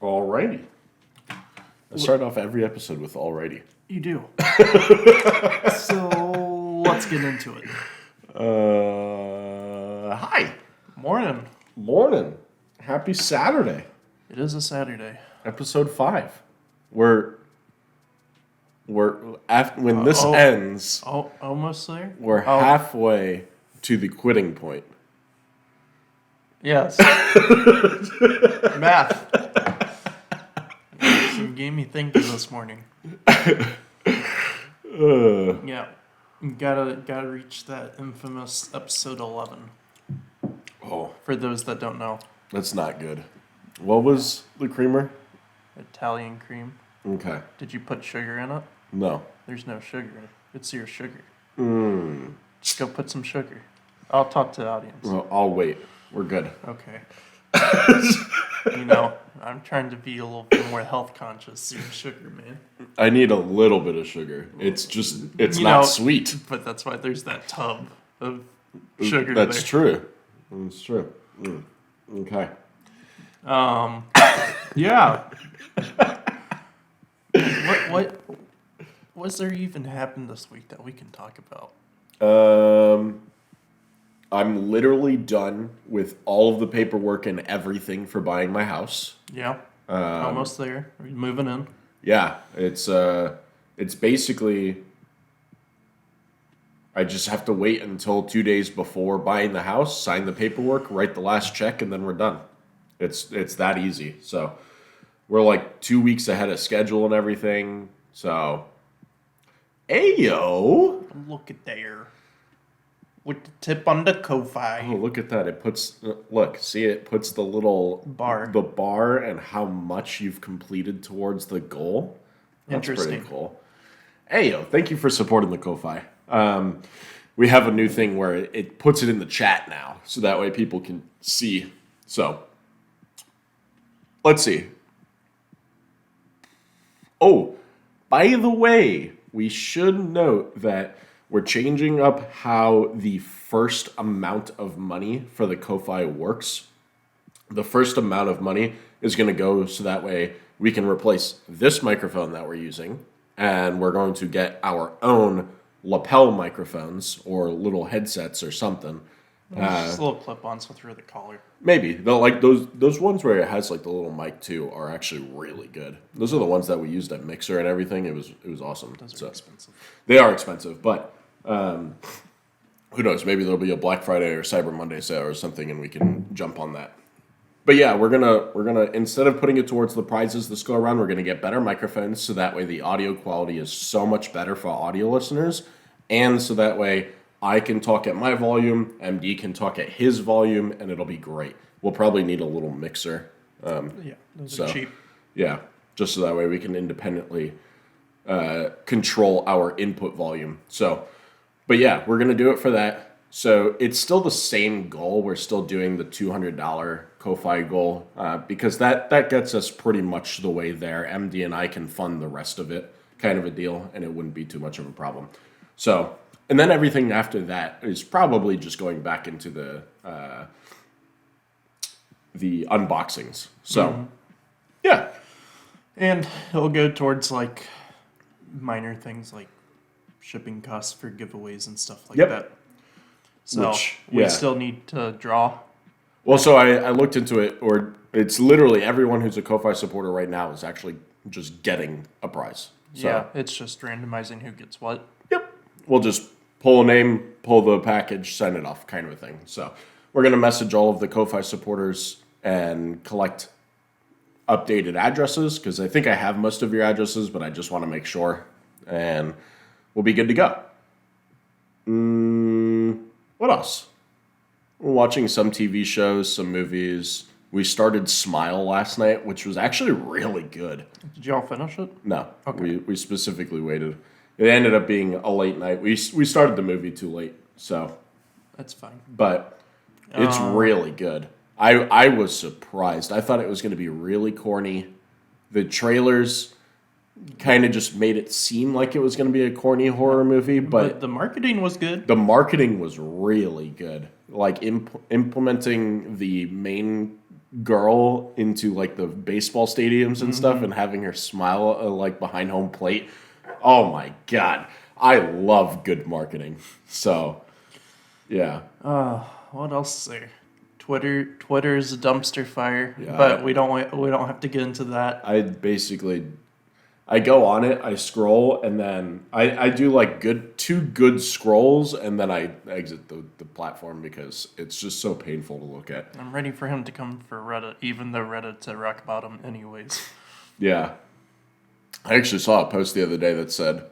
Alrighty. I start off every episode with alrighty. You do. So let's get into it. Hi. Morning. Morning. Happy Saturday. It is a Saturday. Episode 5. We're after when this ends. Oh, almost there. We're halfway to the quitting point. Yes. Math. Some gave me thinking this morning. Yeah. Gotta reach that infamous episode 11. Oh, For those that don't know. that's not good. What was the creamer? Italian cream. Okay. Did you put sugar in it? No. There's no sugar. It's your sugar. Just Just go put some sugar. I'll talk to the audience. Well, I'll wait. We're good. Okay. I'm trying to be a little bit more health conscious. Zero sugar, man. I need a little bit of sugar. It's not sweet. But that's why there's that tub of sugar That's there. true. That's true. Okay. Yeah. What was there even happened this week that we can talk about? I'm literally done with all of the paperwork and everything for buying my house. Yeah. Almost there. We're moving in. Yeah, it's basically I just have to wait until 2 days before buying the house, sign the paperwork, write the last check, and then we're done. It's that easy. So we're like 2 weeks ahead of schedule and everything. So, ayo. Look at there. With the tip on the Ko-Fi. Oh, look at that. It puts, it puts the little Bar. The bar and how much you've completed towards the goal. That's Interesting. pretty cool. Ayo, thank you for supporting the Ko-Fi. We have a new thing where it puts it in the chat now, so that way people can see. So, let's see. Oh, by the way, we should note that we're changing up how the first amount of money for the Ko-Fi works. The first amount of money is going to go so that way we can replace this microphone that we're using, and we're going to get our own lapel microphones or little headsets or something. Just little clip-ons through the collar. Maybe. They'll like those ones where it has like the little mic too are actually really good. Those are the ones that we used at Mixer and everything. It was awesome. Those are expensive. They are expensive, but who knows? Maybe there'll be a Black Friday or Cyber Monday sale or something, and we can jump on that. But yeah, we're gonna instead of putting it towards the prizes this go around, we're gonna get better microphones so that way the audio quality is so much better for audio listeners, and so that way I can talk at my volume, MD can talk at his volume, and it'll be great. We'll probably need a little mixer. Those are cheap. Yeah, just so that way we can independently control our input volume. So, but yeah, we're going to do it for that. So it's still the same goal. We're still doing the $200 Ko-Fi goal because that gets us pretty much the way there. MD and I can fund the rest of it, kind of a deal, and it wouldn't be too much of a problem. So, and then everything after that is probably just going back into the unboxings. So, yeah. And it'll go towards like minor things like shipping costs for giveaways and stuff like that. So we still need to draw. Well, so I looked into it, or it's literally everyone who's a Ko-Fi supporter right now is actually just getting a prize. So, yeah, it's just randomizing who gets what. Yep. We'll just pull a name, pull the package, send it off kind of a thing. So we're going to message all of the Ko-Fi supporters and collect updated addresses because I think I have most of your addresses, but I just want to make sure. And we'll be good to go. What else? We're watching some TV shows, some movies. We started Smile last night, which was actually really good. Did y'all finish it? No. Okay. We specifically waited. It ended up being a late night. We started the movie too late, so. That's fine. But it's really good. I was surprised. I thought it was going to be really corny. The trailers kind of just made it seem like it was going to be a corny horror movie, but the marketing was good. the marketing was really good. Like implementing the main girl into like the baseball stadiums and stuff and having her smile like behind home plate. Oh my God. I love good marketing. So, yeah. What else is there? Twitter's a dumpster fire, Yeah, but we don't have to get into that. I go on it, I scroll, and then I do like two good scrolls, and then I exit the platform because it's just so painful to look at. I'm ready for him to come for Reddit, even though Reddit's a rock bottom anyways. Yeah. I actually saw a post the other day that said,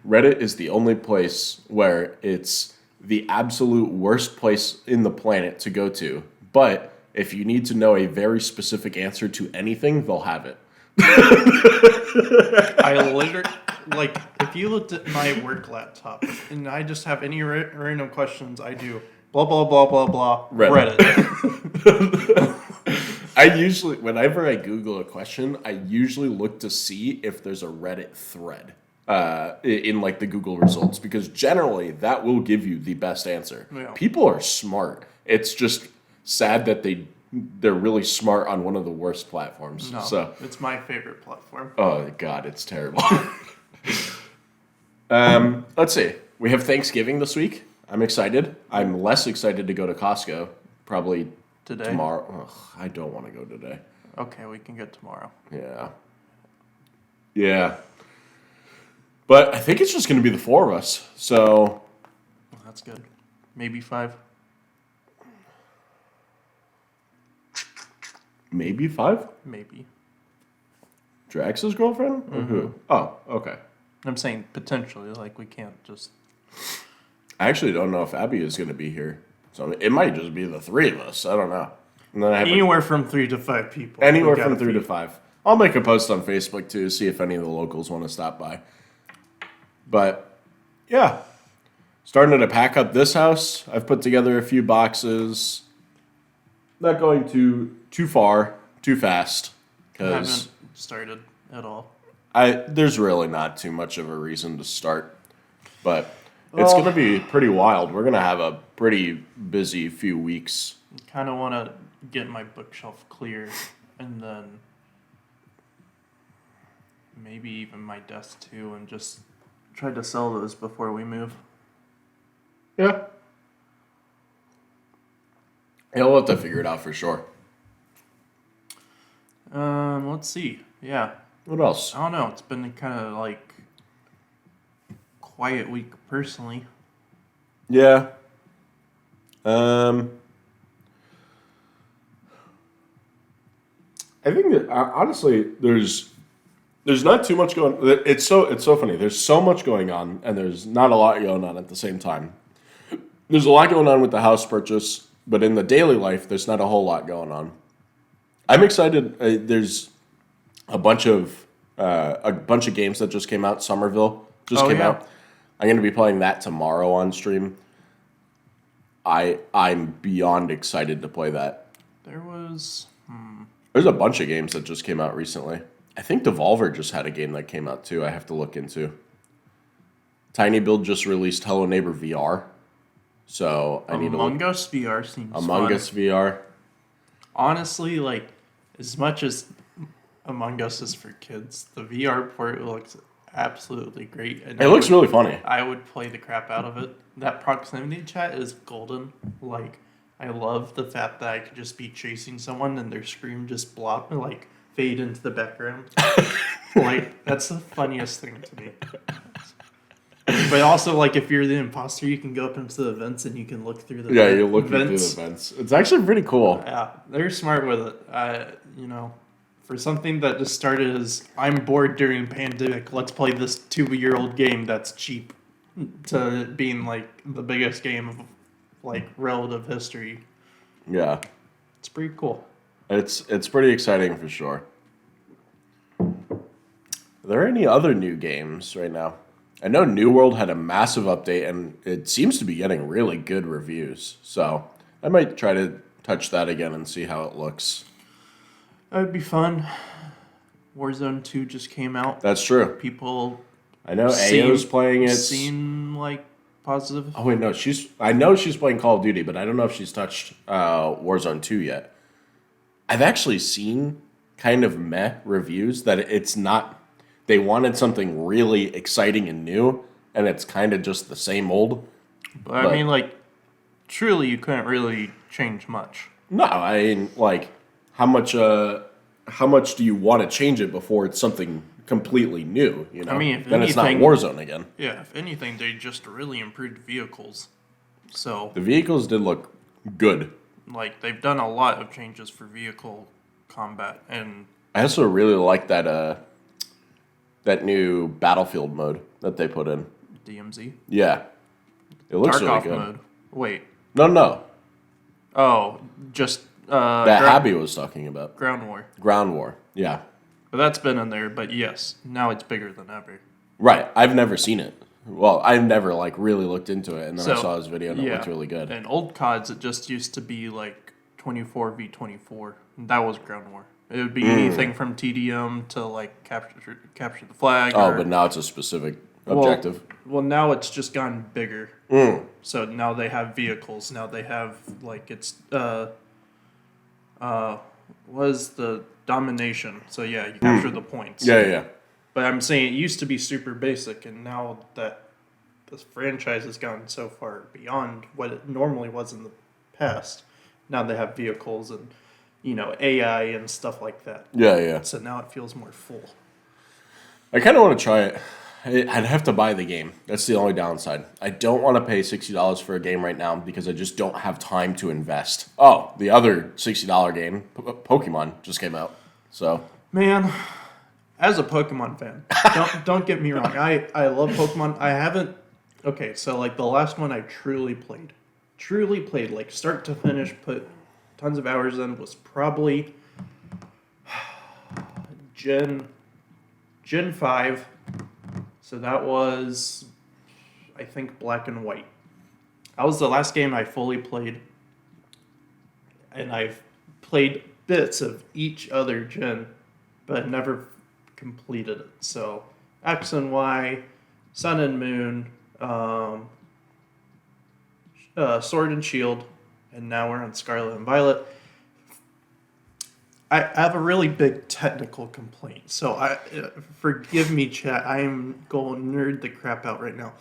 Reddit is the only place where it's the absolute worst place in the planet to go to, but if you need to know a very specific answer to anything, they'll have it. I literally, like, if you looked at my work laptop and I just have any random questions, I do blah, blah, blah, blah, blah, Reddit. I usually, whenever I Google a question, I usually look to see if there's a Reddit thread in like the Google results, because generally that will give you the best answer. Yeah. People are smart. It's just sad that they're really smart on one of the worst platforms. No, so it's my favorite platform. Oh God, it's terrible. Let's see. We have Thanksgiving this week. I'm excited. I'm less excited to go to Costco. Probably Today? tomorrow. Ugh, I don't want to go today. Okay, we can go tomorrow. Yeah. Yeah. But I think it's just going to be the four of us. So. Well, that's good. Maybe 5. Maybe 5? Maybe. Drax's girlfriend? Or who? Oh, okay. I'm saying potentially, like, we can't just... I actually don't know if Abby is going to be here. So it might just be the three of us. I don't know. And then I have anywhere from 3 to 5 people. anywhere from 3 to 5. I'll make a post on Facebook too, see if any of the locals want to stop by. But yeah, starting to pack up this house. I've put together a few boxes. Not going too far, too fast, I because haven't started at all. there's really not too much of a reason to start. But it's going to be pretty wild. We're going to have a pretty busy few weeks. Kind of want to get my bookshelf clear, and then maybe even my desk too, and just try to sell those before we move. Yeah. Yeah, we'll have to figure it out for sure. Let's see. Yeah. What else? I don't know. It's been kind of like quiet week personally. Yeah. I think that honestly, there's not too much going. It's so funny. There's so much going on, and there's not a lot going on at the same time. There's a lot going on with the house purchase, but in the daily life, there's not a whole lot going on. I'm excited. There's a bunch of games that just came out. Somerville just came out. I'm going to be playing that tomorrow on stream. I'm beyond excited to play that. There's a bunch of games that just came out recently. I think Devolver just had a game that came out too. I have to look into. Tiny Build just released Hello Neighbor VR. So I need to look. Among Us VR seems Among fun. Us VR. Honestly, like, as much as Among Us is for kids, the VR port looks absolutely great. And It looks really funny. I would play the crap out of it. That proximity chat is golden. Like, I love the fact that I could just be chasing someone and their scream just fade into the background. Like, that's the funniest thing to me. But also, like, if you're the imposter, you can go up into the vents and you can look through the you're looking through the vents. It's actually pretty cool. Yeah, they're smart with it. For something that just started as, I'm bored during pandemic, let's play this 2-year-old game that's cheap, to being, like, the biggest game of, like, relative history. Yeah. It's pretty cool. It's pretty exciting for sure. Are there any other new games right now? I know New World had a massive update, and it seems to be getting really good reviews. So I might try to touch that again and see how it looks. That would be fun. Warzone 2 just came out. That's true. People... I know Ayo's playing it. Seem like positive. Oh wait, no, I know she's playing Call of Duty, but I don't know if she's touched Warzone 2 yet. I've actually seen kind of meh reviews that it's not. They wanted something really exciting and new, and it's kind of just the same old. But I mean, like, truly, you couldn't really change much. No, I mean, like, how much do you want to change it before it's something completely new? You know, I mean, if then it's not anything- Warzone again. Yeah, if anything, they just really improved vehicles. So, The vehicles did look good. like, they've done a lot of changes for vehicle combat. And I also really like that new Battlefield mode that they put in. DMZ. Yeah, it looks Tarkov really good. mode. Wait. No, Oh, just that Happy was talking about. Ground War. Ground War. Yeah, But that's been in there. But yes, now it's bigger than ever. right. I've never seen it. Well, I've never like really looked into it, and then I So, saw his video and it yeah. looked really good. And old CODs, it just used to be like 24v24. That was Ground War. It would be anything from TDM to like capture the flag. Oh, or, but now it's a specific objective. Well, now it's just gotten bigger. So now they have vehicles. Now they have like it's was the domination. So yeah, you capture the points. Yeah. But I'm saying it used to be super basic, and now that this franchise has gone so far beyond what it normally was in the past, now they have vehicles and AI and stuff like that. Yeah. So now it feels more full. I kind of want to try it. I'd have to buy the game. That's the only downside. I don't want to pay $60 for a game right now because I just don't have time to invest. Oh, the other $60 game, Pokemon, just came out. So, Man, as a Pokemon fan, don't get me wrong. I love Pokemon. I haven't. Okay, so like the last one I truly played like start to finish, put tons of hours in, was probably Gen 5. So that was, I think, Black and White. That was the last game I fully played, and I've played bits of each other gen, but never completed it. So X and Y, Sun and Moon, Sword and Shield, and now we're on Scarlet and Violet. I have a really big technical complaint, so forgive me, chat. I am going to nerd the crap out right now.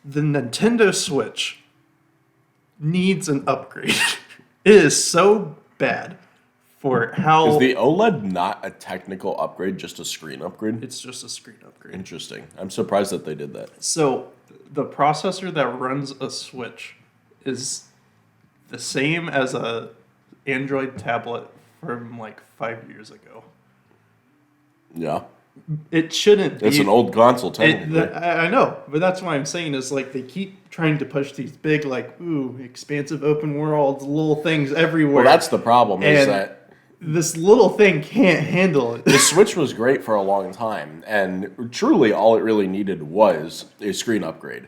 The Nintendo Switch needs an upgrade. It is so bad for how... is the OLED not a technical upgrade, just a screen upgrade? It's just a screen upgrade. Interesting. I'm surprised that they did that. So the processor that runs a Switch is the same as a Android tablet from like 5 years ago. Yeah. It shouldn't be. It's an old console, technically. I know, but that's why I'm saying is like they keep trying to push these big like expansive open worlds, little things everywhere. Well, that's the problem, is And that this little thing can't handle it. the Switch was great for a long time, and truly all it really needed was a screen upgrade.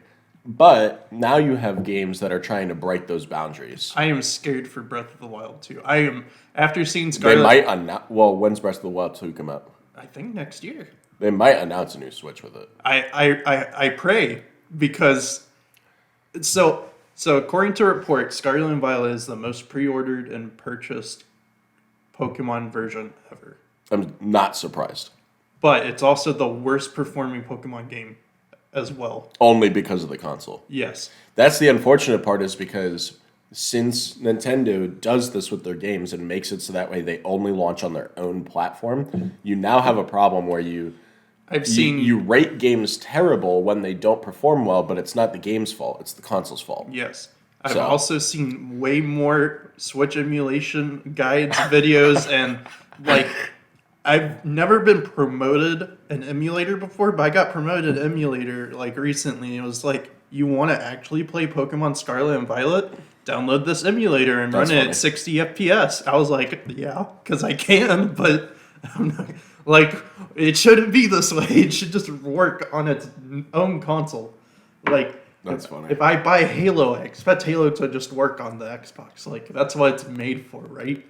But now you have games that are trying to break those boundaries. I am scared for Breath of the Wild 2. I am, after seeing They Scarlet... might announce... Well, when's Breath of the Wild 2 come out? I think next year. They might announce a new Switch with it. I pray, because... So according to reports, Scarlet and Violet is the most pre-ordered and purchased Pokemon version ever. I'm not surprised. But it's also the worst performing Pokemon game as well. Only because of the console. Yes. That's the unfortunate part, is because since Nintendo does this with their games and makes it so that way they only launch on their own platform, you now have a problem where you rate games terrible when they don't perform well, but it's not the game's fault, it's the console's fault. Yes. I've also seen way more Switch emulation guides, videos, and like I've never been promoted an emulator before, but I got promoted an emulator like recently. It was like, you want to actually play Pokemon Scarlet and Violet? Download this emulator and run it at 60 FPS. I was like, yeah, because I can, but I'm not, like, it shouldn't be this way. It should just work on its own console. Like, That's funny. If I buy Halo, I expect Halo to just work on the Xbox. Like, that's what it's made for, right?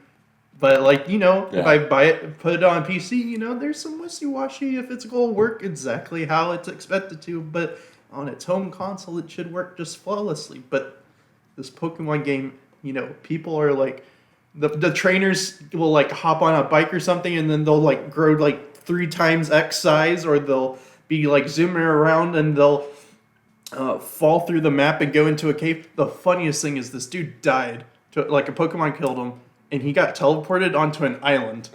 But, like, if I buy it, put it on PC, there's some wishy-washy if it's going to work exactly how it's expected to. But on its home console, it should work just flawlessly. But this Pokemon game, people are, like, The trainers will like hop on a bike or something, and then they'll like grow like 3 times X size, or they'll be like zooming around and they'll fall through the map and go into a cave. The funniest thing is this dude died. Like a Pokemon killed him, and he got teleported onto an island.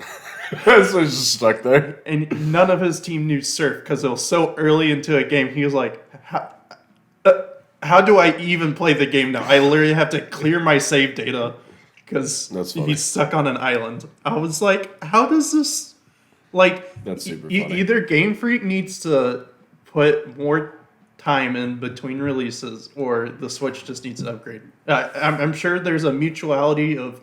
So he's just stuck there. And none of his team knew Surf because it was so early into a game. He was like, how do I even play the game now? I literally have to clear my save data because he's stuck on an island. I was like, how does this... Like, that's super funny. Either Game Freak needs to put more time in between releases, or the Switch just needs an upgrade. I'm sure there's a mutuality of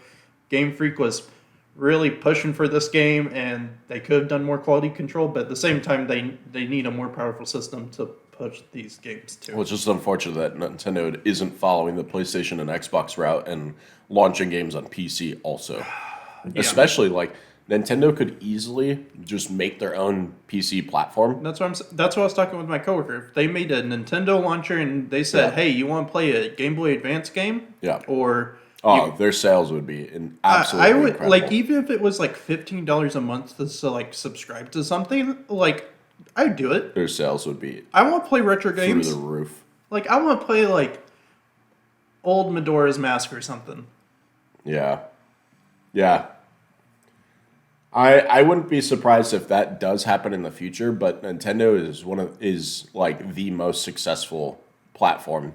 Game Freak was really pushing for this game, and they could have done more quality control, but at the same time, they need a more powerful system to push these games too. Well, it's just unfortunate that Nintendo isn't following the PlayStation and Xbox route and launching games on PC also. Yeah. Especially, like, Nintendo could easily just make their own PC platform. That's what I was talking with my coworker. If they made a Nintendo launcher and they said, "Hey, you want to play a Game Boy Advance game?" Yeah. Or their sales would be absolutely I would incredible. like, even if it was like $15 a month to like subscribe to something, like I'd do it. Their sales would be I want to play retro games through the roof. Like I want to play like old Majora's Mask or something. Yeah. Yeah. I wouldn't be surprised if that does happen in the future, but Nintendo is like the most successful platform,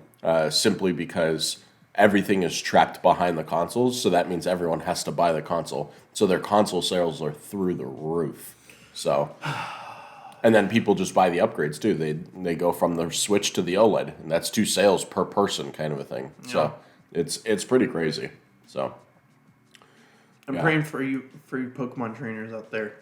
simply because everything is trapped behind the consoles, so that means everyone has to buy the console. So their console sales are through the roof. So, and then people just buy the upgrades too. They go from the Switch to the OLED, and that's 2 sales per person kind of a thing. Yeah. So it's pretty crazy. So. I'm praying for you Pokemon trainers out there.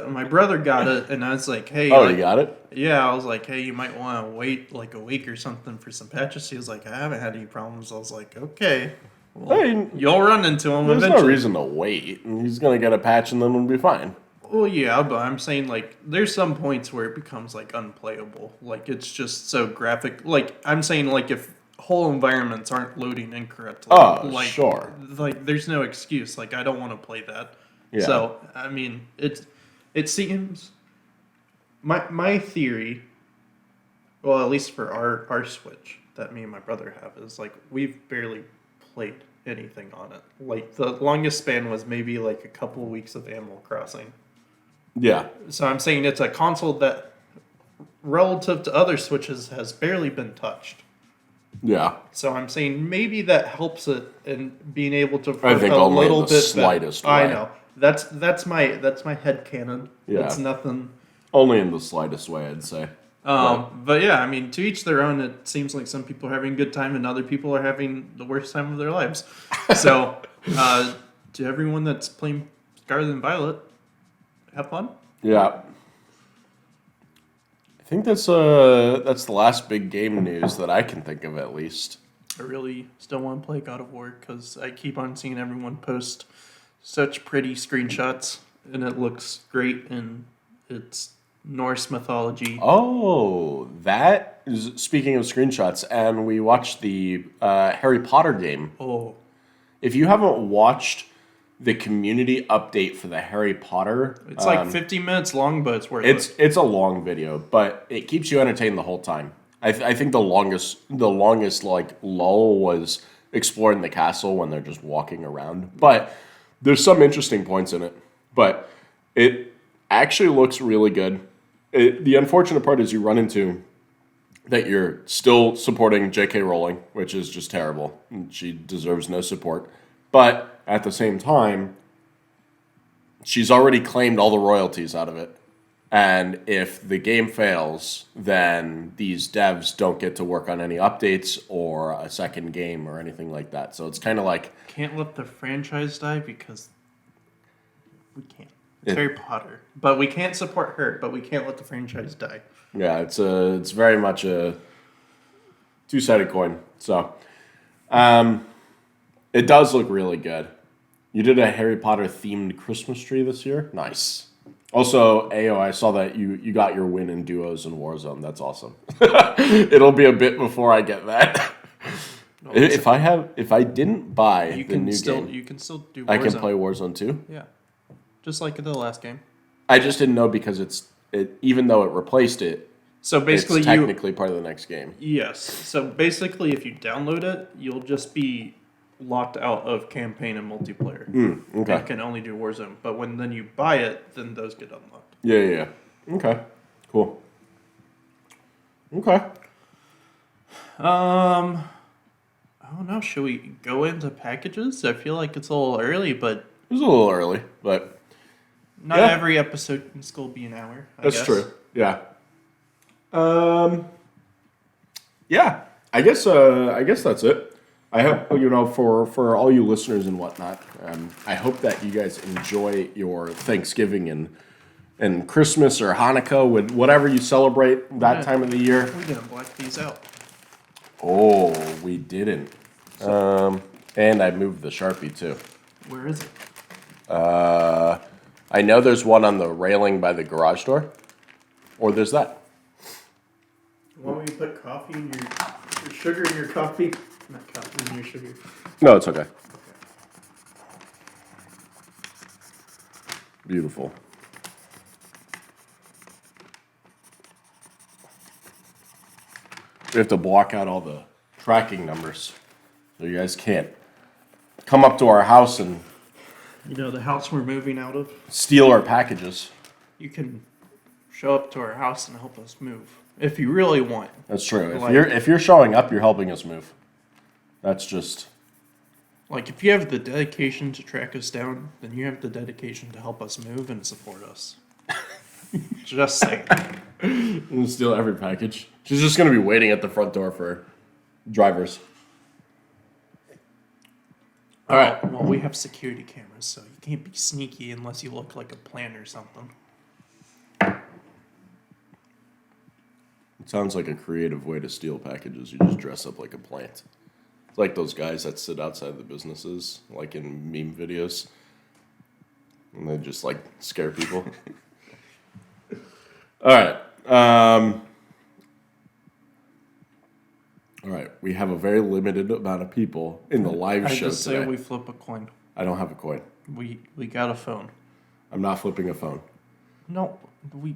My brother got it, and I was like, hey. Oh, you got it? Yeah, I was like, hey, you might want to wait like a week or something for some patches. He was like, I haven't had any problems. I was like, okay. Well, you'll run into him there's eventually. There's no reason to wait. He's going to get a patch, and then it'll be fine. Well, yeah, but I'm saying, like, there's some points where it becomes, like, unplayable. Like, it's just so graphic. Like, I'm saying, like, if whole environments aren't loading incorrectly. Oh, like, sure. Like, there's no excuse. Like, I don't want to play that. Yeah. So, I mean, it seems... My theory, well, at least for our Switch that me and my brother have, is, like, we've barely played anything on it. Like, the longest span was maybe, like, a couple weeks of Animal Crossing. Yeah. So I'm saying it's a console that, relative to other Switches, has barely been touched. Yeah. So I'm saying maybe that helps it in being able to I think a only little in the bit slightest way. I know. That's my headcanon. Yeah. It's nothing. Only in the slightest way, I'd say. But yeah, I mean, to each their own. It seems like some people are having a good time and other people are having the worst time of their lives. So, to everyone that's playing Scarlet and Violet, have fun. Yeah. I think that's the last big game news that I can think of, at least. I really still want to play God of War because I keep on seeing everyone post such pretty screenshots, and it looks great, and it's Norse mythology. Oh, that is, speaking of screenshots, and we watched the Harry Potter game. Oh. If you haven't watched the community update for the Harry Potter... It's like 15 minutes long, but it's worth it. It's a long video, but it keeps you entertained the whole time. I think the longest like lull was exploring the castle when they're just walking around. But there's some interesting points in it. But it actually looks really good. The unfortunate part is you run into that you're still supporting J.K. Rowling, which is just terrible. She deserves no support. But at the same time, she's already claimed all the royalties out of it. And if the game fails, then these devs don't get to work on any updates or a second game or anything like that. So it's kind of like... Can't let the franchise die because we can't. It's Harry Potter. But we can't support her, but we can't let the franchise die. Yeah, it's very much a two-sided coin. So it does look really good. You did a Harry Potter themed Christmas tree this year? Nice. Also, Ayo, I saw that you got your win in duos in Warzone. That's awesome. It'll be a bit before I get that. Well, If I didn't buy you the can new still game, you can still do. I can Warzone. play Warzone 2. Yeah, just like the last game. I just didn't know because even though it replaced it, So basically, it's technically part of the next game. yes. So basically, if you download it, you'll just be locked out of campaign and multiplayer. Okay. And can only do Warzone. But then you buy it, then those get unlocked. Yeah. Okay. Cool. Okay. I don't know. Should we go into packages? I feel like it's a little early, but It was a little early, but not Yeah. every episode can still be an hour. I that's guess. true. Yeah. Yeah. I guess that's it. I hope for all you listeners and whatnot. I hope that you guys enjoy your Thanksgiving and Christmas or Hanukkah with whatever you celebrate that time of the year. We didn't black these out. Oh, we didn't. And I moved the Sharpie too. Where is it? I know there's one on the railing by the garage door, or there's that. Why don't you put coffee in your sugar in your coffee? Not coffee in your sugar. No, it's okay. Beautiful. We have to block out all the tracking numbers, so you guys can't come up to our house and You know the house we're moving out of. steal our packages. You can show up to our house and help us move if you really want. That's true. Like- If you're showing up, you're helping us move. That's just Like if you have the dedication to track us down, then you have the dedication to help us move and support us. Just saying. and steal every package. She's just gonna be waiting at the front door for drivers. All right. Well, we have security cameras, so you can't be sneaky unless you look like a plant or something. It sounds like a creative way to steal packages. You just dress up like a plant. It's like those guys that sit outside the businesses, like in meme videos, and they just like scare people. All right. All right. We have a very limited amount of people in the live I show just say today. we flip a coin. I don't have a coin. We got a phone. I'm not flipping a phone. No, we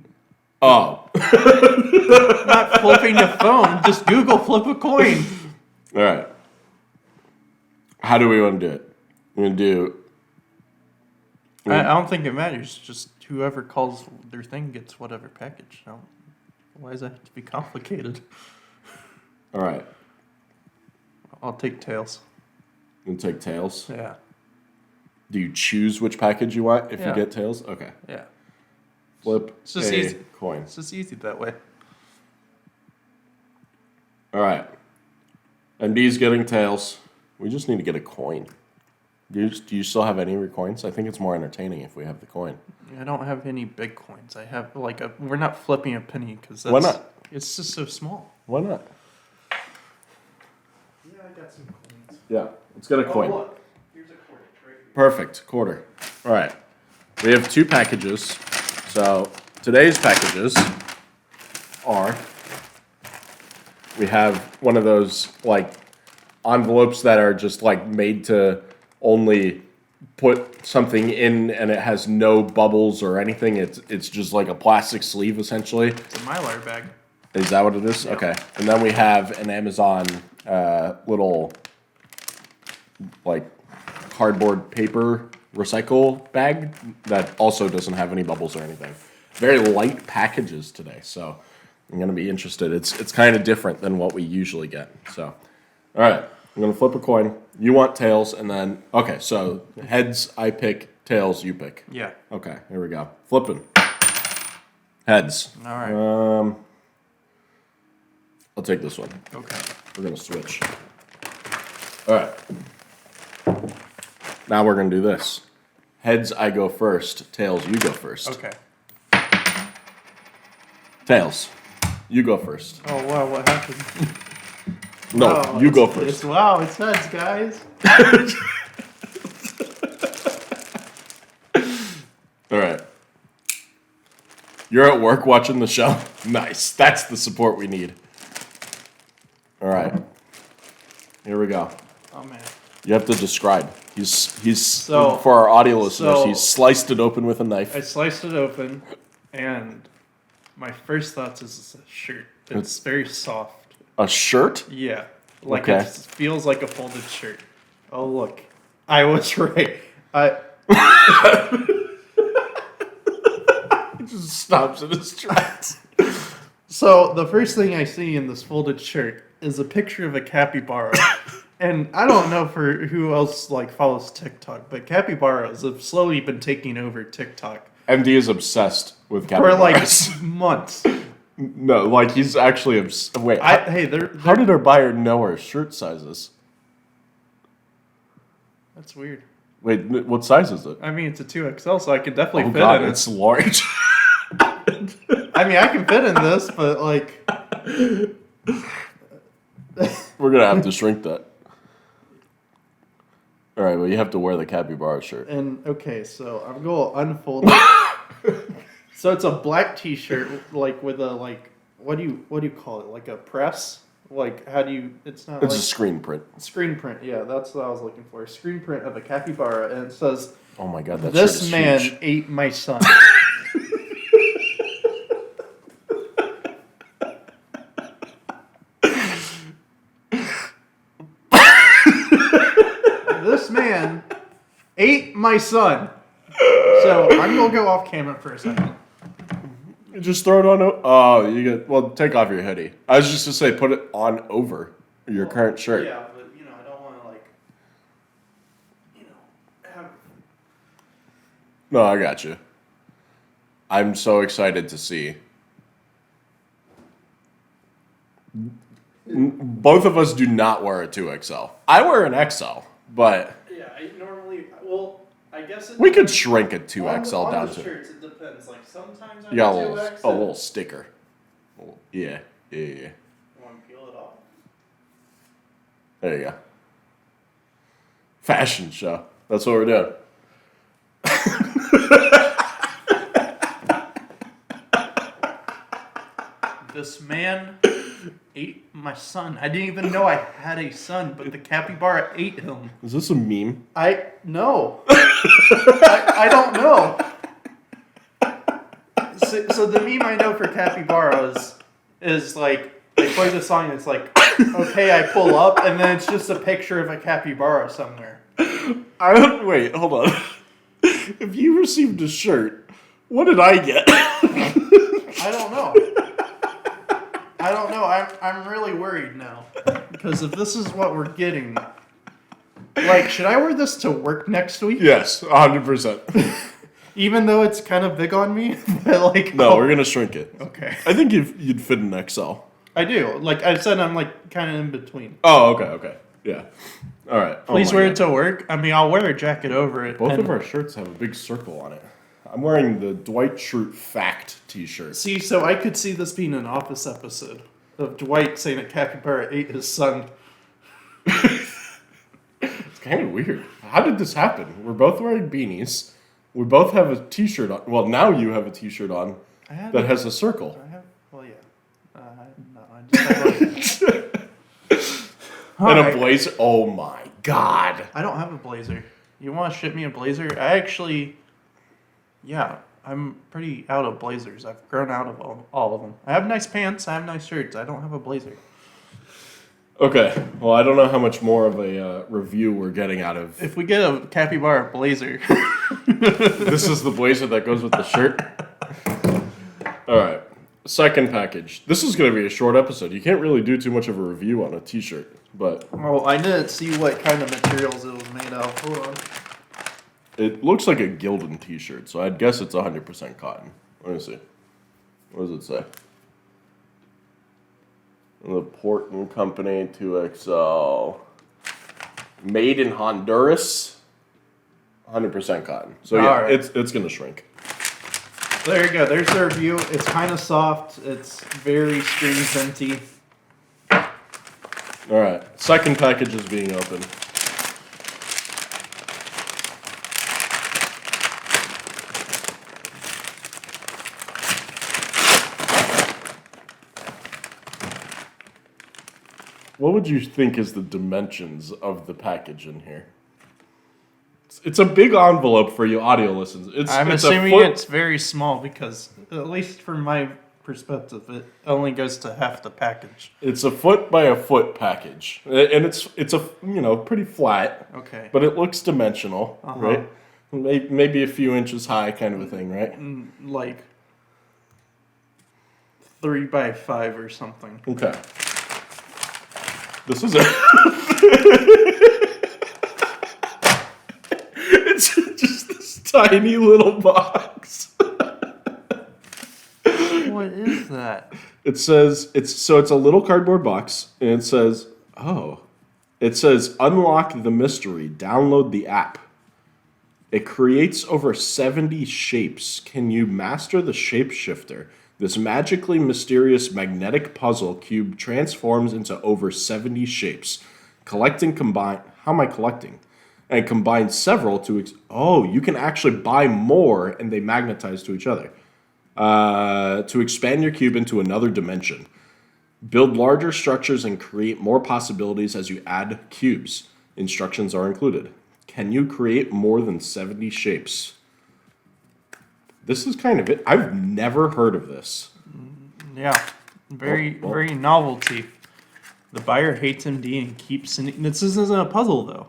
Oh. not flipping a phone. Just Google flip a coin. All right. How do we want to do it? We're going to do... I don't think it matters. Just whoever calls their thing gets whatever package. No, why does that have to be complicated? All right. I'll take tails. We'll take tails. Yeah, Do you choose which package you want if you Yeah. get tails? Okay. yeah. Flip It's just a easy. coin. It's just easy that way. All right. MD's getting tails. We just need to get a coin. Do you still have any coins? I think it's more entertaining if we have the coin. I don't have any big coins. I have like a. We're not flipping a penny because Why not? It's just so small. Why not? Yeah, I got some coins. Yeah. Let's get a coin. Look, here's a quarter right here. Perfect. Quarter. All right. We have two packages. So today's packages are... We have one of those like envelopes that are just like made to only put something in and it has no bubbles or anything. It's just like a plastic sleeve essentially. It's a Mylar bag. Is that what it is? Yeah. Okay. And then we have an Amazon little like cardboard paper recycle bag that also doesn't have any bubbles or anything. Very light packages today, so I'm gonna be interested. It's kind of different than what we usually get. So, all right, I'm gonna flip a coin. You want tails, and then okay. So heads, I pick. Tails, you pick. Yeah. Okay, here we go. Flipping. Heads. All right. I'll take this one. Okay. We're gonna switch. All right. Now we're gonna do this. Heads, I go first. Tails, you go first. Okay. Tails, you go first. Oh wow, what happened? No, Wow, you go it's- first. It's wow, it's heads, guys. All right. You're at work watching the show? Nice. That's the support we need. All right. Here we we go. Oh man. You have to describe. He's So- for our audio listeners. so- He's sliced it open with a knife. I sliced it open, and my first thoughts is it's a shirt. It's very soft. A shirt? Yeah. Like Okay. it feels like a folded shirt. Oh look. I was right. He just stops in his tracks. So the first thing I see in this folded shirt is a picture of a capybara. And I don't know for who else like follows TikTok, but capybaras have slowly been taking over TikTok MD is obsessed with for capybaras. like months. No, like he's actually wait. They're how did our buyer know our shirt sizes? that's weird. Wait, what size is it? I mean, it's a 2XL, so I could definitely Oh fit god, in it's large. it. I mean, I can fit in this, but like, We're gonna have to shrink that. All right, well, you have to wear the capybara shirt. and okay, so I'm going to unfold it. So it's a black T-shirt, like with a like, what do you call it? Like a press? Like how do you? It's not It's like a screen print. screen print. Yeah, that's what I was looking for. A screen print of a capybara, and it says, Oh my god, that shirt "This is man huge. ate my son." This man ate my son. So I'm gonna go off camera for a second. You just throw it on. Oh, you get. Well, take off your hoodie. I was just to say, put it on over your current shirt. Yeah, but I don't want to like, have. No, I got you. I'm so excited to see. Both of us do not wear a 2XL. I wear an XL, but Yeah, I normally. Well, I guess it we could shrink a 2XL on down the to. shirts, it depends. Like sometimes I You got do a 2X. little sticker. Yeah. You want to peel it off? There you go. Fashion show. That's what we're doing. This man ate my son. I didn't even know I had a son, but the capybara ate him. Is this a meme? No. I don't know. So the meme I know for capybaras is like they play the song and it's like, okay, I pull up, and then it's just a picture of a capybara somewhere. Wait, hold on. If you received a shirt, what did I get? I don't know. I'm really worried now because if this is what we're getting, like, should I wear this to work next week? Yes, 100%. Even though it's kind of big on me, but like, No, we're gonna shrink it. okay. I think you'd fit an XL. I do. Like I said, I'm like kind of in between. Oh, okay, yeah. All right. Please wear it to work. I mean, I'll wear a jacket over it. Both and- of our shirts have a big circle on it. I'm wearing the Dwight Schrute Fact T-shirt. See, so I could see this being an Office episode of Dwight saying that capybara ate his son. It's kind of weird. How did this happen? We're both wearing beanies. We both have a T-shirt on. Well, now you have a T-shirt on I have. that has a circle. I have. Well, yeah. No, I just have one. And a Alright. blazer. Oh my god. I don't have a blazer. You want to ship me a blazer? I actually. Yeah, I'm pretty out of blazers. I've grown out of all of them. I have nice pants. I have nice shirts. I don't have a blazer. Okay. Well, I don't know how much more of a review we're getting out of. If we get a capybara blazer. This is the blazer that goes with the shirt. All right. Second package. This is going to be a short episode. You can't really do too much of a review on a T-shirt, but Oh, I didn't see what kind of materials it was made of. Hold on. it looks like a Gildan T-shirt, so I'd guess it's 100% cotton. Let me see. What does it say? The Portland Company 2XL. Made in Honduras. 100% cotton. So yeah, Alright. it's going to shrink. There you go. There's the review. It's kind of soft. It's very screen printy. All right. Second package is being opened. What would you think is the dimensions of the package in here? It's a big envelope for you audio listeners. I'm it's assuming a foot, it's very small because, at least from my perspective, it only goes to half the package. It's a foot by a foot package, and it's a pretty flat. Okay. But it looks dimensional, right? Maybe a few inches high, kind of a thing, right? Like 3 by 5 or something. Okay. This is it. It's just this tiny little box. What is that? It says it's a little cardboard box, and it says unlock the mystery, download the app. It creates over 70 shapes. Can you master the shapeshifter? This magically mysterious magnetic puzzle cube transforms into over 70 shapes. Collect and combine. How am I collecting? And combine several to. You can actually buy more, and they magnetize to each other. To expand your cube into another dimension. Build larger structures and create more possibilities as you add cubes. Instructions are included. Can you create more than 70 shapes? This is kind of it. I've never heard of this. Yeah, very novelty. The buyer hates MD and keeps sending. This isn't a puzzle though.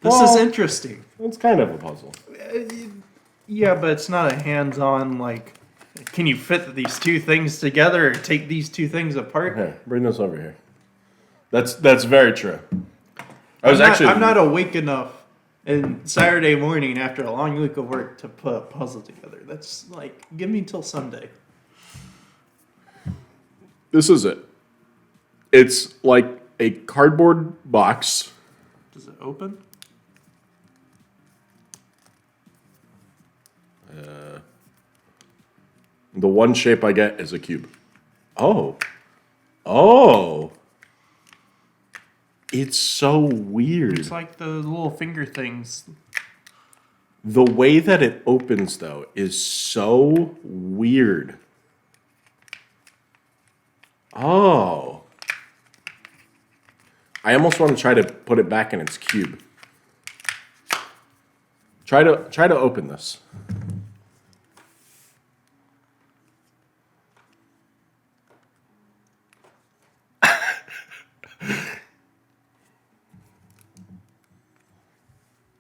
This is interesting. It's kind of a puzzle. Yeah, but it's not a hands-on like. Can you fit these two things together or take these two things apart? Okay, bring this over here. That's very true. I'm not awake enough in Saturday morning after a long week of work to put a puzzle together. That's like, give me till Sunday. This is it. It's like a cardboard box. Does it open? The one shape I get is a cube. Oh. It's so weird. It's like the little finger things. The way that it opens, though, is so weird. Oh. I almost want to try to put it back in its cube. Try to open this.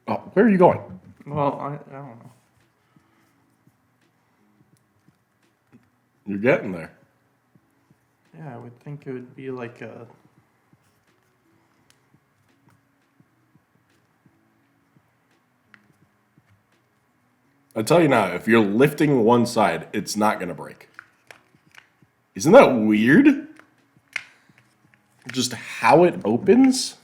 Oh, where are you going? Well, I don't know. You're getting there. Yeah, I would think it would be like a. I tell you now, if you're lifting one side, it's not going to break. Isn't that weird? Just how it opens?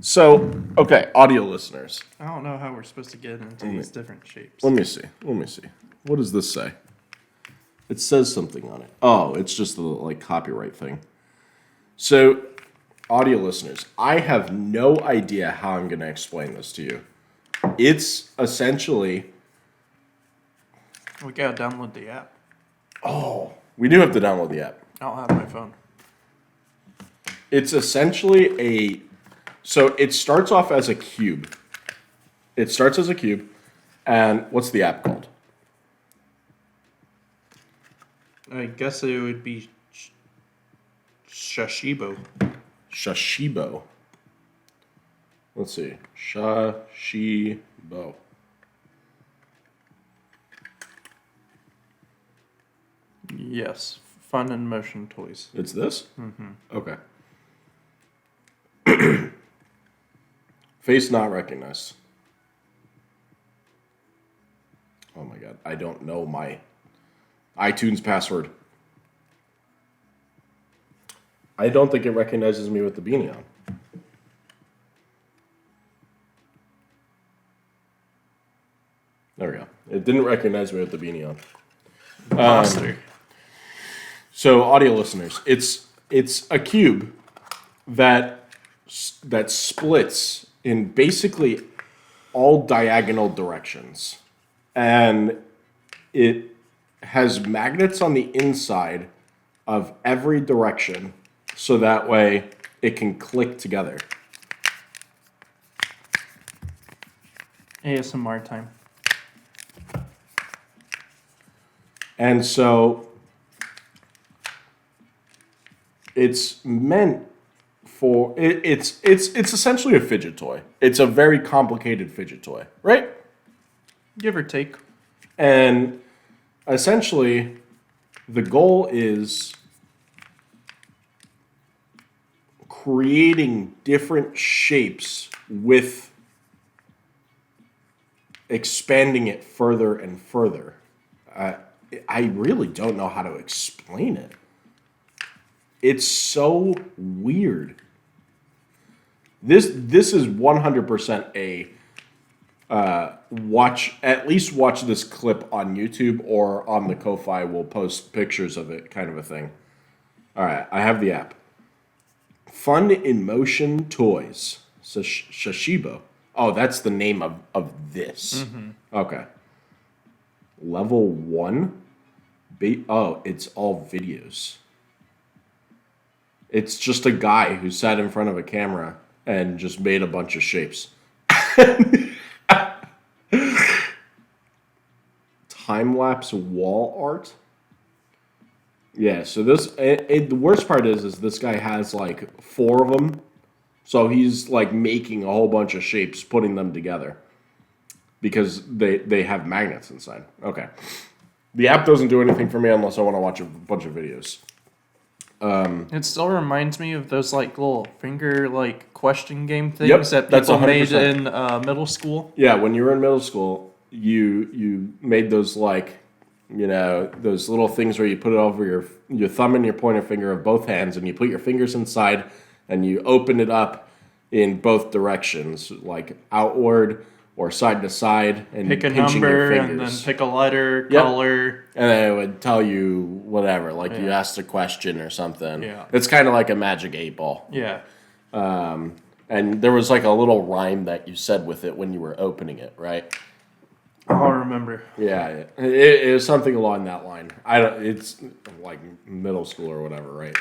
So, okay, audio listeners. I don't know how we're supposed to get into these different shapes. Let me see. What does this say? It says something on it. Oh, it's just the copyright thing. So, audio listeners, I have no idea how I'm going to explain this to you. It's essentially. We gotta download the app. Oh, we do have to download the app. I don't have my phone. It's essentially So it starts off as a cube. And what's the app called? I guess it would be Shashibo. Shashibo. Let's see. Shashibo. Yes, fun and motion toys. It's this? Mm-hmm. Okay. Face not recognized. Oh my god. I don't know my iTunes password. I don't think it recognizes me with the beanie on. There we go. It didn't recognize me with the beanie on. Monster. So, audio listeners, it's a cube that splits in basically all diagonal directions. And it has magnets on the inside of every direction, so that way it can click together. ASMR time. And so it's meant for it's essentially a fidget toy. It's a very complicated fidget toy, right? Give or take. And essentially the goal is creating different shapes with expanding it further and further. I really don't know how to explain it. It's so weird. This is 100% a watch this clip on YouTube or on the Ko-Fi. We'll post pictures of it, kind of a thing. All right, I have the app. Fun in Motion Toys. Subscibe. Oh, that's the name of this. Mm-hmm. Okay. Level 1. It's all videos. It's just a guy who sat in front of a camera and just made a bunch of shapes. Time-lapse wall art. Yeah, so the worst part is this guy has like 4 of them. So he's like making a whole bunch of shapes, putting them together. Because they have magnets inside. Okay. The app doesn't do anything for me unless I want to watch a bunch of videos. It still reminds me of those like little finger like question game things Yep, that people made 100%. in middle school. Yeah, when you were in middle school, you made those like, those little things where you put it over your thumb and your pointer finger of both hands, and you put your fingers inside, and you open it up in both directions, like outward or side to side, and Pick a pinching your number fingers. and then pick a letter, color. And then it would tell you whatever, like you Yeah. asked a question or something. Yeah. It's kind of like a magic 8-ball. Yeah. And there was like a little rhyme that you said with it when you were opening it, right? I'll remember. Yeah, it was something along that line. It's like middle school or whatever, right?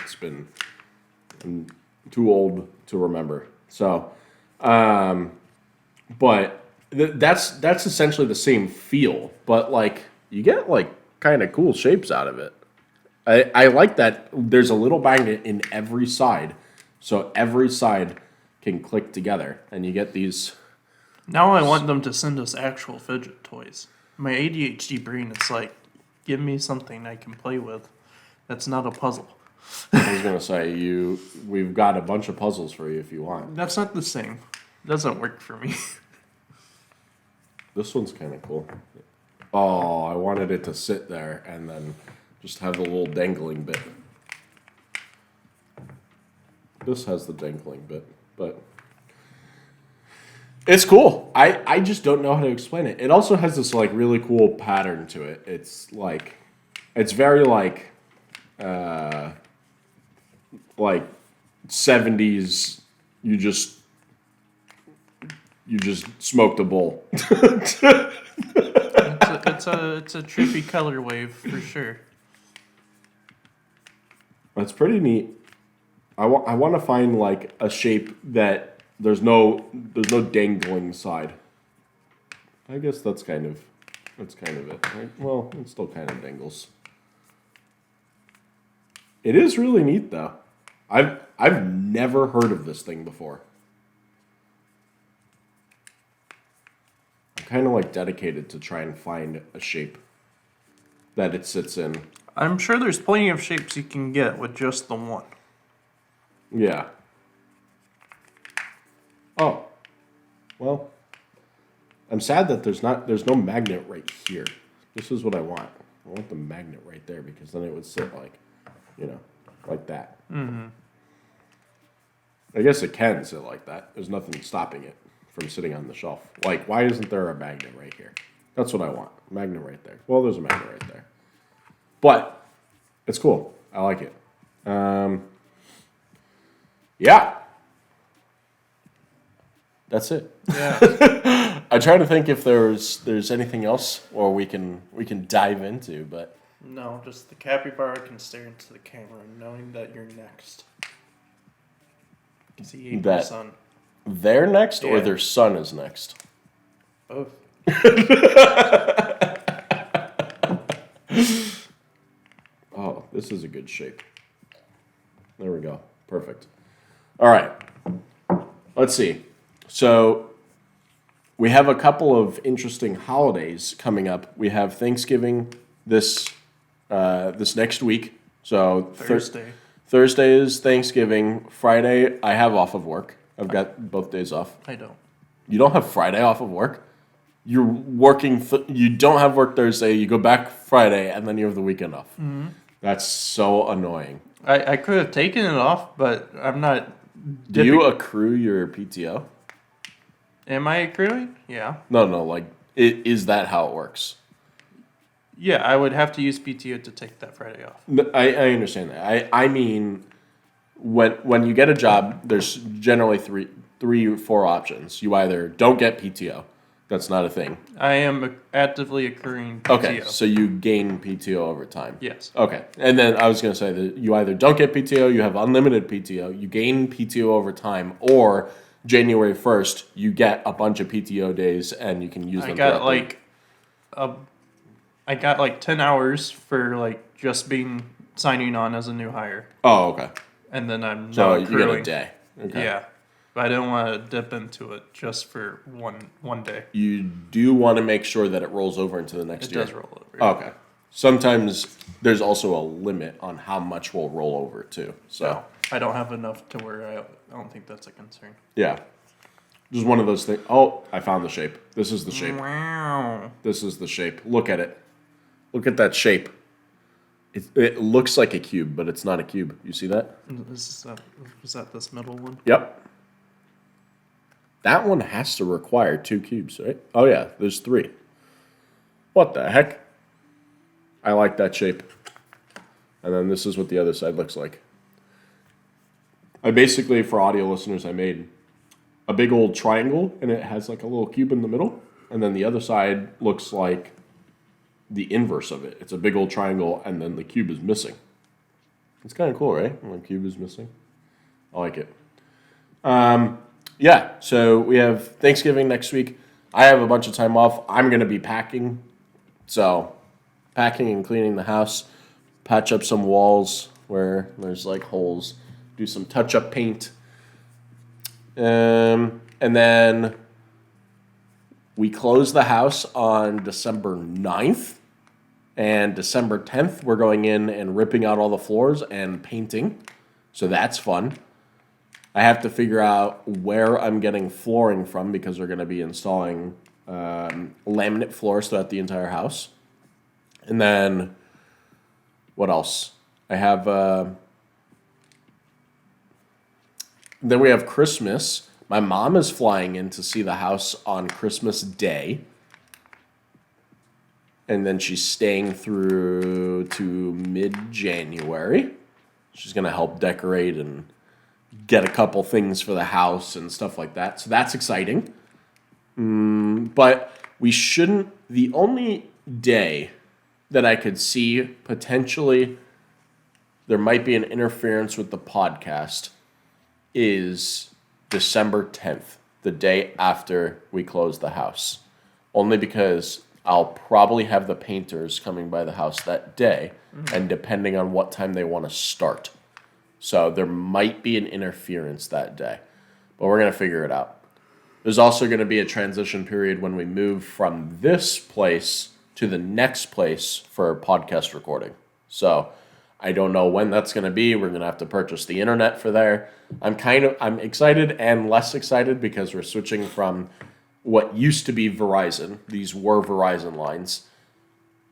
I'm too old to remember. So, but that's essentially the same feel, but like you get like kind of cool shapes out of it. I like that there's a little magnet in every side, so every side can click together, and you get these. Now I want them to send us actual fidget toys. My ADHD brain is like, give me something I can play with. That's not a puzzle. I was gonna say we've got a bunch of puzzles for you if you want. That's not the same. Doesn't work for me. This one's kind of cool. Oh, I wanted it to sit there and then just have the little dangling bit. This has the dangling bit, but it's cool. I just don't know how to explain it. It also has this like really cool pattern to it. It's like, it's very like 70s. You just smoked a bowl. It's a trippy color wave for sure. That's pretty neat. I want to find like a shape that there's no dangling side. I guess that's kind of it. Right? Well, it still kind of dangles. It is really neat though. I've never heard of this thing before. I'm kind of like dedicated to try and find a shape that it sits in. I'm sure there's plenty of shapes you can get with just the one. Yeah. Oh. Well, I'm sad that there's no magnet right here. This is what I want. I want the magnet right there because then it would sit like, like that. Mm-hmm. I guess it can sit like that. There's nothing stopping it from sitting on the shelf. Like, why isn't there a magnet right here? That's what I want. Magnet right there. Well, there's a magnet right there. But it's cool. I like it. Yeah. That's it. Yeah. I try to think if there's anything else or we can dive into, but No, just the capybara can stare into the camera knowing that you're next. Because he ate my That- son. they're next or Yeah. their son is next. Both. Oh, this is a good shape. There we go. Perfect. All right. Let's see. So we have a couple of interesting holidays coming up. We have Thanksgiving this next week. So Thursday. Thursday is Thanksgiving. Friday I have off of work. I've got both days off. I don't. You don't have Friday off of work? You're working, you don't have work Thursday, you go back Friday, and then you have the weekend off. Mm-hmm. That's so annoying. I could have taken it off, but I'm not. Do you accrue your PTO? Am I accruing? Yeah. No, like, is that how it works? Yeah, I would have to use PTO to take that Friday off. No, I understand that. I mean, when you get a job, there's generally three or four options. You either don't get PTO. That's not a thing. I am actively accruing PTO. Okay, so you gain PTO over time. Yes. Okay, and then I was going to say that you either don't get PTO, you have unlimited PTO, you gain PTO over time, or January 1st, you get a bunch of PTO days and you can use them. I got like 10 hours for like just signing on as a new hire, Oh, okay. and then I'm So not you accruing. get a day. Okay. Yeah, but I don't want to dip into it just for one day. You do want to make sure that it rolls over into the next It year. does roll over. Okay. Sometimes there's also a limit on how much will roll over too. So No, I don't have enough to where I don't think that's a concern. yeah, just one of those things. Oh, I found the shape. This is the shape. Wow. This is the shape. Look at it. Look at that shape. It looks like a cube, but it's not a cube. You see that? Is that this middle one? Yep. That one has to require 2 cubes, right? Oh yeah, there's 3. What the heck? I like that shape. And then this is what the other side looks like. I basically, for audio listeners, I made a big old triangle, and it has like a little cube in the middle. And then the other side looks like the inverse of it. It's a big old triangle, and then the cube is missing. It's kind of cool, right? When the cube is missing. I like it. Yeah, so we have Thanksgiving next week. I have a bunch of time off. I'm going to be packing. So, packing and cleaning the house. Patch up some walls where there's like holes. Do some touch-up paint. And then we close the house on December 9th. And December 10th, we're going in and ripping out all the floors and painting. So that's fun. I have to figure out where I'm getting flooring from because we're going to be installing laminate floors throughout the entire house. And then, what else? I have... then we have Christmas. My mom is flying in to see the house on Christmas Day. And then she's staying through to mid-January. She's going to help decorate and get a couple things for the house and stuff like that. So that's exciting. But we shouldn't... The only day that I could see potentially there might be an interference with the podcast is December 10th, the day after we close the house. Only because I'll probably have the painters coming by the house that day, and depending on what time they want to start. So there might be an interference that day, but we're going to figure it out. There's also going to be a transition period when we move from this place to the next place for podcast recording. So I don't know when that's going to be. We're going to have to purchase the internet for there. I'm excited and less excited because we're switching from what used to be Verizon, these were Verizon lines,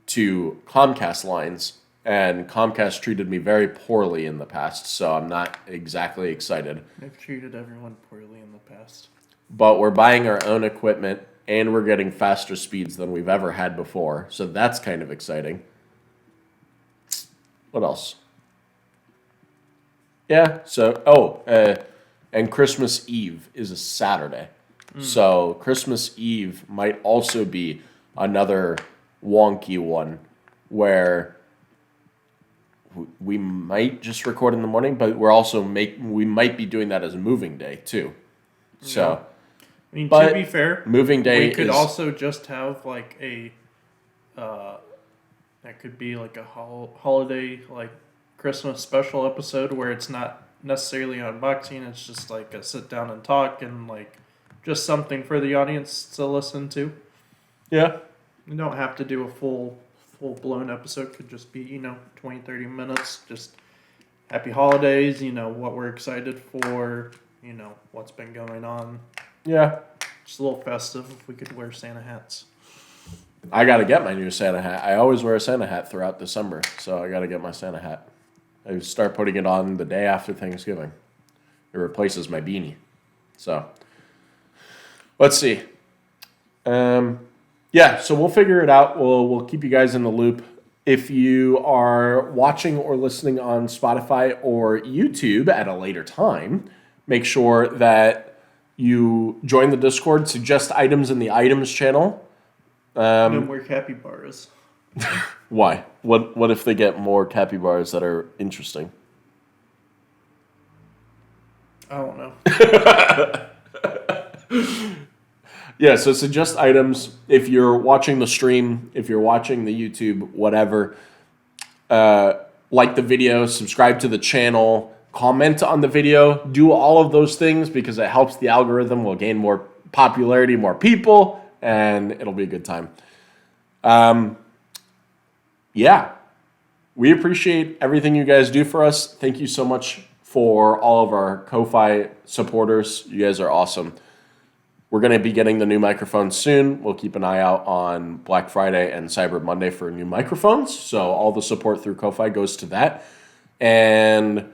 to Comcast lines. And Comcast treated me very poorly in the past, so I'm not exactly excited. They've treated everyone poorly in the past. But we're buying our own equipment, and we're getting faster speeds than we've ever had before, so that's kind of exciting. What else? Yeah, so, and Christmas Eve is a Saturday. So Christmas Eve might also be another wonky one where we might just record in the morning, but we might be doing that as a moving day too. So, I mean, but to be fair, moving day we could is also just have like that could be like a holiday, like Christmas special episode where it's not necessarily unboxing. It's just like a sit down and talk and like just something for the audience to listen to. yeah. You don't have to do a full blown episode. Could just be 20, 30 minutes. Just happy holidays. What we're excited for. What's been going on. Yeah. Just a little festive if we could wear Santa hats. I got to get my new Santa hat. I always wear a Santa hat throughout December, so I got to get my Santa hat. I start putting it on the day after Thanksgiving. It replaces my beanie. So, let's see. Yeah, so we'll figure it out. We'll keep you guys in the loop. If you are watching or listening on Spotify or YouTube at a later time, make sure that you join the Discord, suggest items in the items channel. And wear capybaras. Why? What if they get more capybaras that are interesting? I don't know. Yeah, so suggest items. If you're watching the stream, if you're watching the YouTube, whatever, like the video, subscribe to the channel, comment on the video, do all of those things because it helps the algorithm. We'll gain more popularity, more people, and it'll be a good time. Yeah, we appreciate everything you guys do for us. Thank you so much for all of our Ko-Fi supporters. You guys are awesome. We're going to be getting the new microphones soon. We'll keep an eye out on Black Friday and Cyber Monday for new microphones. So all the support through Ko-Fi goes to that. And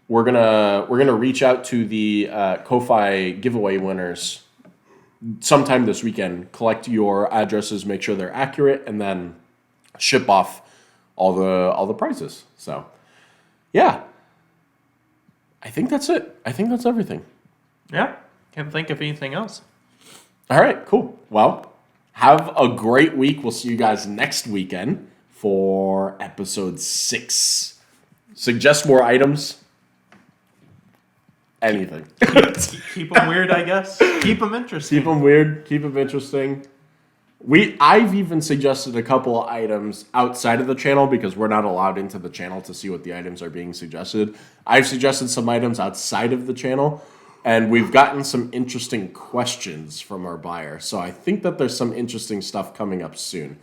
we're gonna reach out to the Ko-Fi giveaway winners sometime this weekend. Collect your addresses, make sure they're accurate, and then ship off all the prizes. So, yeah. I think that's it. I think that's everything. Yeah. Can't think of anything else. All right, cool. Well, have a great week. We'll see you guys next weekend for episode 6. Suggest more items. Anything. Keep them weird, I guess. Keep them interesting. Keep them weird. Keep them interesting. I've even suggested a couple items outside of the channel because we're not allowed into the channel to see what the items are being suggested. I've suggested some items outside of the channel. And we've gotten some interesting questions from our buyer. So I think that there's some interesting stuff coming up soon.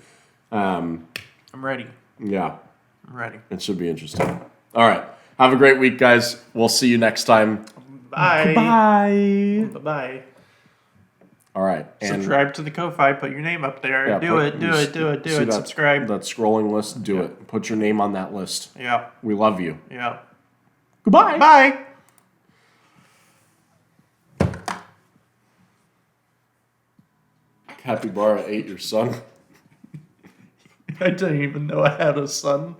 I'm ready. Yeah. I'm ready. It should be interesting. All right. Have a great week, guys. We'll see you next time. Bye. Bye. Bye-bye. All right. And subscribe to the Ko-Fi. Put your name up there. yeah, do it. Subscribe. That scrolling list, do it. Put your name on that list. Yeah. We love you. Yeah. Goodbye. Bye. Capybara ate your son. I didn't even know I had a son.